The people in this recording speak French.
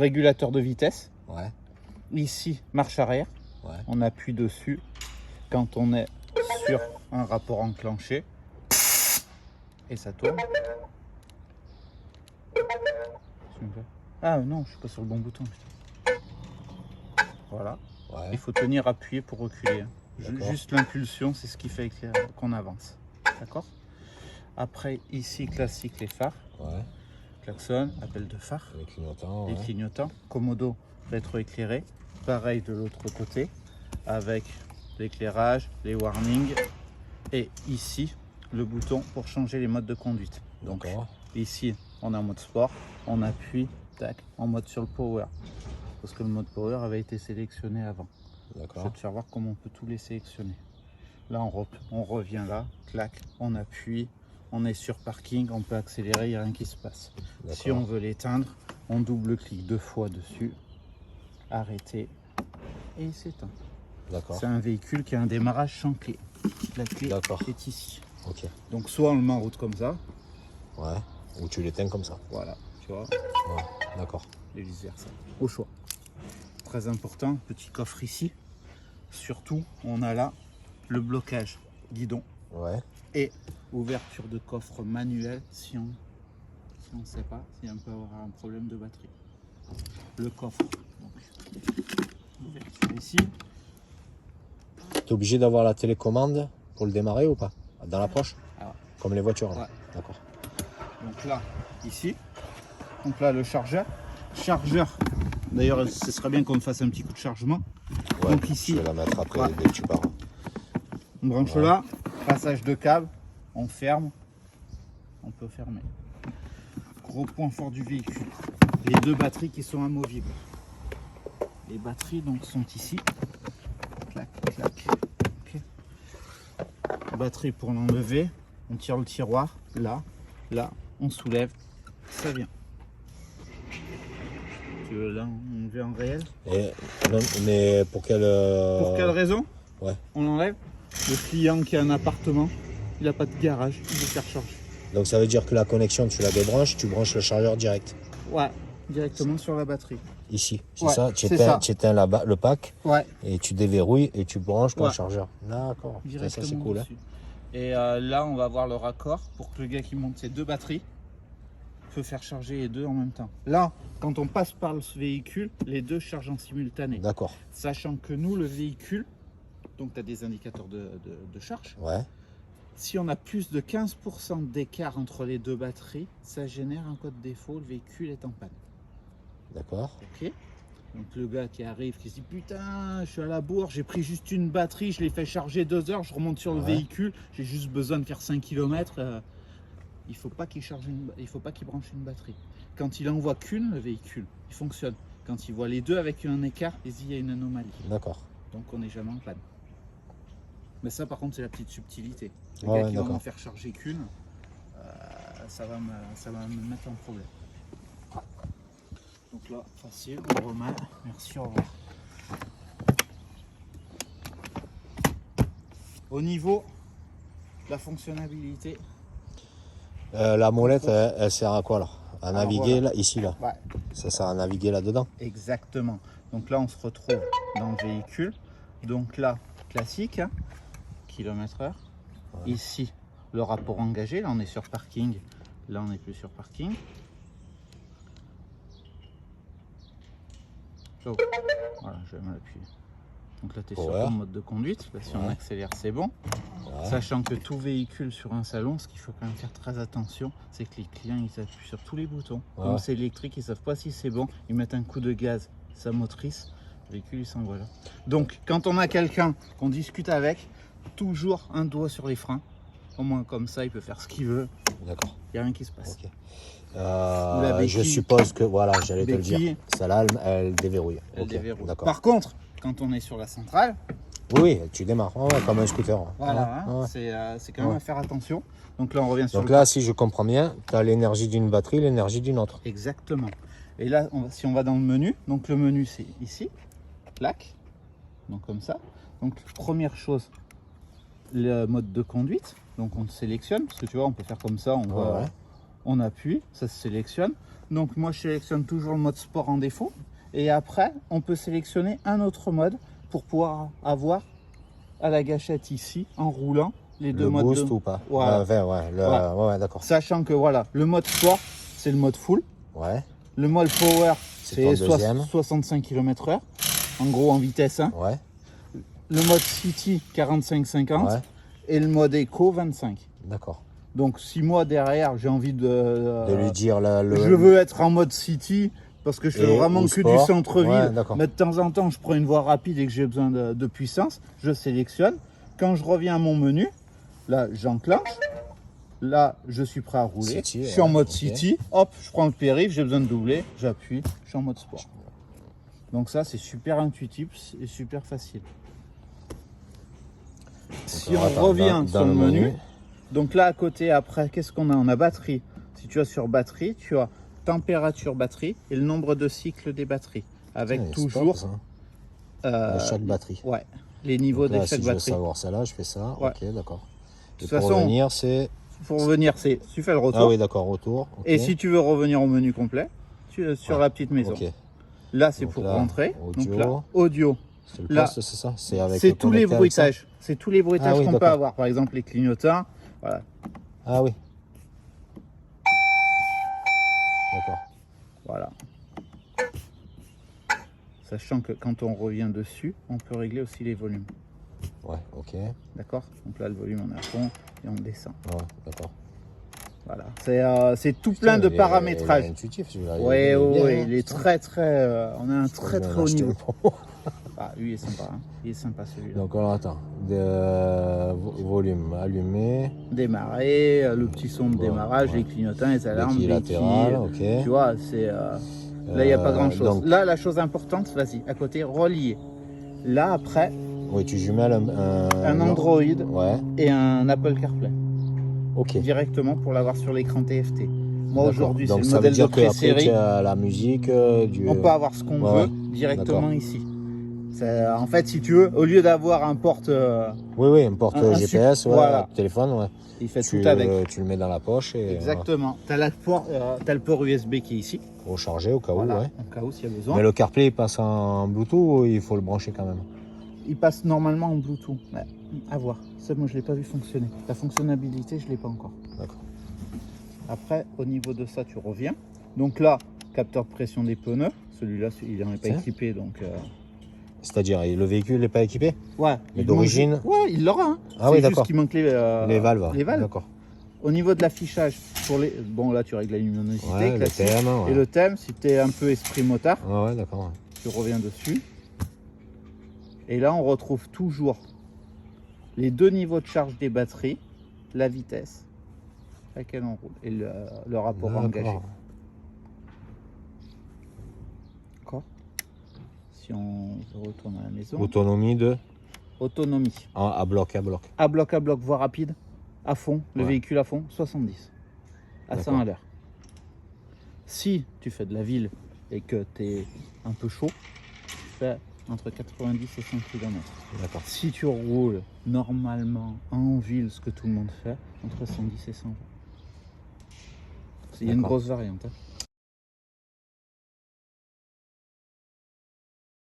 régulateur de vitesse. Ouais. Ici, marche arrière. Ouais. On appuie dessus quand on est sur un rapport enclenché. Et ça tourne. Ah non, je suis pas sur le bon bouton. Putain. Voilà. Ouais. Il faut tenir appuyé pour reculer. D'accord. Juste l'impulsion, c'est ce qui fait qu'on avance. D'accord? Après, ici, classique, les phares. Ouais. Klaxon, appel de phare. Les clignotants. Les Ouais. clignotants. Commodo rétroéclairé. Pareil de l'autre côté. Avec l'éclairage, les warnings. Et ici, le bouton pour changer les modes de conduite. Donc, D'accord. ici, on est en mode sport. On appuie, tac, en mode sur le power. Parce que le mode power avait été sélectionné avant. Je vais D'accord. te faire voir comment on peut tous les sélectionner. Là, on revient là, clac, on appuie, on est sur parking, on peut accélérer, il n'y a rien qui se passe. Si on veut l'éteindre, on double-clique 2 fois dessus, arrêter, et il s'éteint. D'accord. C'est un véhicule qui a un démarrage sans clé. La clé D'accord. est ici. Ok. Donc soit on le met en route comme ça, Ouais. Ou tu l'éteins comme ça. voilà, tu vois, Ouais. D'accord. et vice-versa, au choix. Très important, petit coffre ici. Surtout, on a là le blocage guidon Ouais. et ouverture de coffre manuel si on ne sait pas, si on peut avoir un problème de batterie. Le coffre, donc, ouverture ici. Tu es obligé d'avoir la télécommande pour le démarrer ou pas? Dans la poche? Alors, Comme les voitures là. ouais. D'accord. Donc là, ici. Donc là, le chargeur. Chargeur, d'ailleurs, ce serait bien qu'on fasse un petit coup de chargement. Ouais, Donc ici, je vais la mettre après ouais. dès que tu pars. On branche Ouais. là, passage de câble, on ferme, on peut fermer. Gros point fort du véhicule, les 2 batteries qui sont amovibles. Les batteries donc sont ici. Clac, clac. Okay. Batterie pour l'enlever, on tire le tiroir, là, on soulève, ça vient. Tu veux l'enlever en réel? Et, non, mais pour quelle... Pour quelle raison? Ouais. On l'enlève. Le client qui a un appartement, il n'a pas de garage, il veut faire charger. Donc ça veut dire que la connexion, tu la débranches, tu branches le chargeur direct. Ouais, directement sur la batterie. Ici, c'est Ouais, ça. c'est ça. Tu éteins le pack Ouais, et tu déverrouilles et tu branches ton Ouais. chargeur. D'accord. Ça directement c'est cool. Hein. dessus. Et là, on va voir le raccord pour que le gars qui monte ses 2 batteries peut faire charger les 2 en même temps. Là, quand on passe par ce véhicule, les 2 chargent en simultané. D'accord. Sachant que nous, le véhicule, donc tu as des indicateurs de charge. Ouais. Si on a plus de 15% d'écart entre les 2 batteries, ça génère un code défaut, le véhicule est en panne. D'accord. Ok. Donc le gars qui arrive, qui se dit putain, je suis à la bourre, j'ai pris juste une batterie, je l'ai fait charger 2 heures, je remonte sur le Ouais. véhicule, j'ai juste besoin de faire 5 km. Il faut pas qu'il branche une batterie. Quand il en voit qu'une, le véhicule, il fonctionne. Quand il voit les 2 avec un écart, il y a une anomalie. D'accord. Donc on n'est jamais en panne. Mais ça par contre c'est la petite subtilité. Le Ouais, gars ouais, qui va m'en d'accord. faire charger qu'une, ça va me mettre en problème. Donc là, facile, on remet. Merci, au revoir. Au niveau de la fonctionnalité, La molette, elle sert à quoi là? À Alors, naviguer voilà. là, ici là. ouais, Ça sert à naviguer là-dedans. exactement. Donc là, on se retrouve dans le véhicule. Donc là, classique, hein, km/h. Ouais. Ici, le rapport engagé. Là, on est sur parking. Là, on n'est plus sur parking. Oh. Voilà, je vais mal appuyer. Donc là, tu es sur Power. ton mode de conduite. Là, si on Ouais. accélère, c'est bon. Ouais. Sachant que tout véhicule sur un salon, ce qu'il faut quand même faire très attention, c'est que les clients ils appuient sur tous les boutons. Ouais. Comme c'est électrique, ils savent pas si c'est bon. Ils mettent un coup de gaz, ça motrice, le véhicule il s'envoie là. Donc quand on a quelqu'un qu'on discute avec, toujours un doigt sur les freins. Au moins comme ça, il peut faire ce qu'il veut. D'accord. Il n'y a rien qui se passe. Ok. la béquille. Je suppose que voilà, j'allais te le Béquille. dire. Celle-là, elle déverrouille. Elle Ok, déverrouille. d'accord. Par contre, quand on est sur la centrale, Oui, oui, tu démarres ouais, comme un scooter. voilà, hein, Ouais. c'est quand même Ouais. à faire attention. Donc là, on revient sur Donc le là, si je comprends bien, tu as l'énergie d'une batterie, l'énergie d'une autre. Exactement. Et là, si on va dans le menu, donc le menu c'est ici, clac, donc comme ça. Donc première chose, le mode de conduite. Donc on sélectionne, parce que tu vois, on peut faire comme ça, on voit, Ouais. on appuie, ça se sélectionne. Donc moi je sélectionne toujours le mode sport en défaut. Et après, on peut sélectionner un autre mode pour pouvoir avoir à la gâchette ici, en roulant, les deux Le modes boost de... ou pas? Voilà. Ouais, d'accord. Sachant que voilà, le mode sport, c'est le mode full. Ouais. Le mode power, c'est ton deuxième. 65 km/h, en gros en vitesse 1. Ouais. Le mode city, 45-50. Ouais. Et le mode éco, 25. D'accord. Donc si moi derrière, j'ai envie De lui dire je veux être en mode city, parce que je fais vraiment que du centre-ville. Ouais, mais de temps en temps, je prends une voie rapide et que j'ai besoin de puissance, je sélectionne. Quand je reviens à mon menu, là, j'enclenche. Là, je suis prêt à rouler. City, je suis en mode ok. city. Hop, je prends le périph', j'ai besoin de doubler. J'appuie, je suis en mode sport. Donc ça, c'est super intuitif et super facile. Si alors, on attends, revient dans sur le menu, donc là à côté, après, qu'est-ce qu'on a? On a batterie. Si tu as sur batterie, tu as température batterie et le nombre de cycles des batteries. Avec Putain, toujours stop, ça. De chaque batterie. ouais, les niveaux Donc là, de chaque si je veux batterie. savoir ça là, je fais ça. Ouais. Ok, d'accord. Et toute pour façon, revenir, c'est... Pour revenir, tu fais le retour. Ah oui, d'accord, retour. ok. Et si tu veux revenir au menu complet, tu es sur la petite maison. Ok. Là, c'est Donc pour là, rentrer. audio. Donc là, audio. C'est le Là, poste, c'est ça? C'est avec C'est le tous les connecté avec ça. bruitages. C'est tous les bruitages Ah oui, qu'on peut d'accord. avoir. Par exemple, les clignotants. Voilà. Ah oui. D'accord. Voilà. Sachant que quand on revient dessus, on peut régler aussi les volumes. Ouais, ok. D'accord? Donc là, le volume, on est à fond et on descend. Ouais, d'accord. Voilà. C'est tout Putain, plein de il est paramétrages. intuitif celui-là. Oui, bien, il est putain. très, très. On a un Je crois très, que je vais très en haut acheter niveau. un pour moi. Ah, lui, il est sympa. Hein. Il est sympa celui-là. Donc alors attends, volume allumé, Démarrer, le petit son de Bon, démarrage, ouais. les clignotants, les alarmes, béquille latérale, ok. tu vois, c'est là il n'y a pas grand chose. donc- Là la chose importante, vas-y, à côté, relier. Là après, Oui, tu jumelles un Android Ouais, et un Apple CarPlay ok. directement pour l'avoir sur l'écran TFT. Moi D'accord. aujourd'hui, c'est Donc le ça veut modèle de dire qu'après tu pré-série. as la musique, On peut avoir ce qu'on Ouais, veut directement d'accord. ici. En fait, si tu veux, au lieu d'avoir un porte, Oui, un porte un GPS, ouais, voilà. téléphone, ouais. il fait Tu, tout avec. tu le mets dans la poche et Exactement. Tu as, le port USB qui est ici. pour recharger au cas où, Voilà, ouais. au cas où s'il y a besoin. Mais le CarPlay il passe en Bluetooth ou il faut le brancher quand même? Il passe normalement en Bluetooth. Ouais, à voir. Ça, moi, je ne l'ai pas vu fonctionner. La fonctionnalité, je ne l'ai pas encore. D'accord. Après, au niveau de ça, tu reviens. Donc là, capteur de pression des pneus. Celui-là, il n'en est pas Tiens. équipé. Donc, C'est-à-dire, le véhicule n'est pas équipé? ouais. Mais il d'origine manque- Ouais, il l'aura. Hein. Ah C'est oui, juste d'accord. qu'il manque les valves. Les valves. D'accord. Au niveau de l'affichage, bon, là, tu règles la luminosité. Ouais, le classique. thème. Ouais. Et le thème, si tu es un peu esprit motard, Ouais, d'accord. Ouais. tu reviens dessus. Et là, on retrouve toujours les deux niveaux de charge des batteries, la vitesse à laquelle on roule et le rapport engagé. D'accord. Si on retourne à la maison, Autonomie de autonomie. à bloc, à bloc. À bloc, voie rapide, à fond, le Ouais. véhicule à fond, 70. À 100 à l'heure. Si tu fais de la ville et que tu es un peu chaud, tu fais entre 90 et 100 km. D'accord. Si tu roules normalement en ville, ce que tout le monde fait, entre 110 et 120. Il y a une D'accord. grosse variante. Hein.